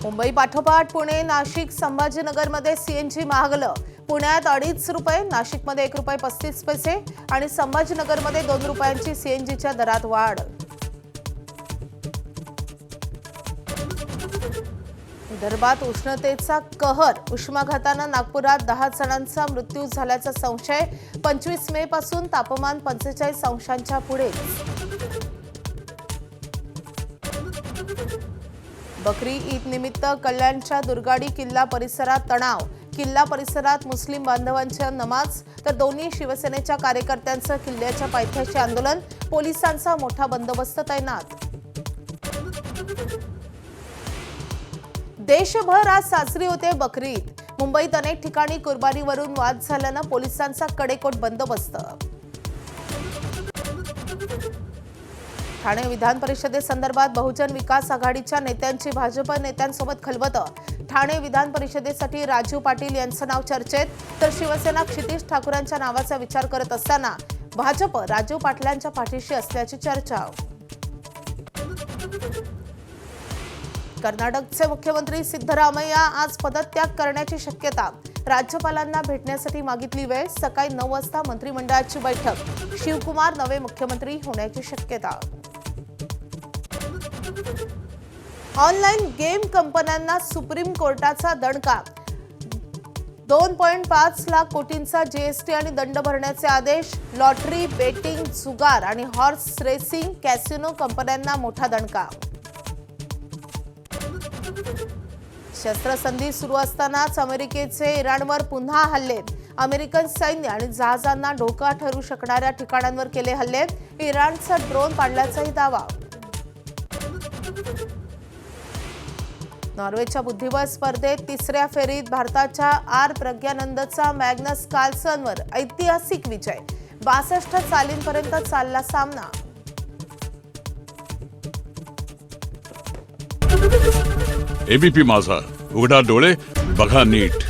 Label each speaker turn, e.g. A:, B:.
A: मुंबई पाठोपाठ पुणे, नाशिक, संभाजीनगरमध्ये सीएनजी महागलं. पुण्यात 2.5 रुपये, नाशिकमध्ये 1 रुपये 35 पैसे आणि संभाजीनगरमध्ये 2 रुपयांची सीएनजीच्या दरात वाढ. विदर्भात उष्णतेचा कहर. उष्माघातानं नागपुरात 10 जणांचा मृत्यू झाल्याचा संशय. 25 मे पासून तापमान 45 अंशांच्या पुढे. बकरी ईद निमित्त कल्याणच्या दुर्गाडी किल्ला परिसरात तणाव. किल्ला परिसरात मुस्लिम बांधवांच्या नमाज तर दोन्ही शिवसेनेच्या कार्यकर्त्यांचं किल्ल्याच्या पायथ्याशी आंदोलन. पोलिसांचा मोठा बंदोबस्त तैनात. देशभर आज साजरी होते बकरी ईद. मुंबईत अनेक ठिकाणी कुर्बानीवरून वाद झाल्यानं पोलिसांचा कडेकोट बंदोबस्त. ठाणे विधान परिषदेसंदर्भात बहुजन विकास आघाडीच्या नेत्यांची भाजप नेत्यांसोबत खलबत. ठाणे विधान परिषदेसाठी राजू पाटील यांचं नाव चर्चेत तर शिवसेना क्षितिज ठाकूरांच्या नावाचा विचार करत असताना भाजप राजू पाटलांच्या पाठीशी असल्याची चर्चा. कर्नाटकचे मुख्यमंत्री सिद्धरामय्या आज पदत्याग करण्याची शक्यता. राज्यपालांना भेटण्यासाठी मागितली वेळ. सकाळी 9 वाजता मंत्रिमंडळाची बैठक. शिवकुमार नवे मुख्यमंत्री होण्याची शक्यता. ऑनलाईन गेम कंपन्यांना सुप्रीम कोर्टाचा दणका. 2.5 लाख कोटींचा जीएसटी आणि दंड भरण्याचे आदेश. लॉटरी, बेटिंग, जुगार आणि हॉर्स रेसिंग कॅसिनो कंपन्यांना मोठा दणका. शस्त्रसंधी सुरू असतानाच अमेरिकेचे इराणवर पुन्हा हल्ले. अमेरिकन सैन्य आणि जहाजांना धोका ठरू शकणाऱ्या ठिकाणांवर केले हल्ले. इराणचा ड्रोन पाडल्याचाही दावा. नॉर्वेच्या बुद्धिबळ स्पर्धेत तिसऱ्या फेरीत भारताच्या आर प्रज्ञानंदचा मॅग्नस कार्लसनवर ऐतिहासिक विजय. 62 चालींपर्यंत चालला सामना.
B: एबीपी माझा, उघडा डोळे बघा नीट.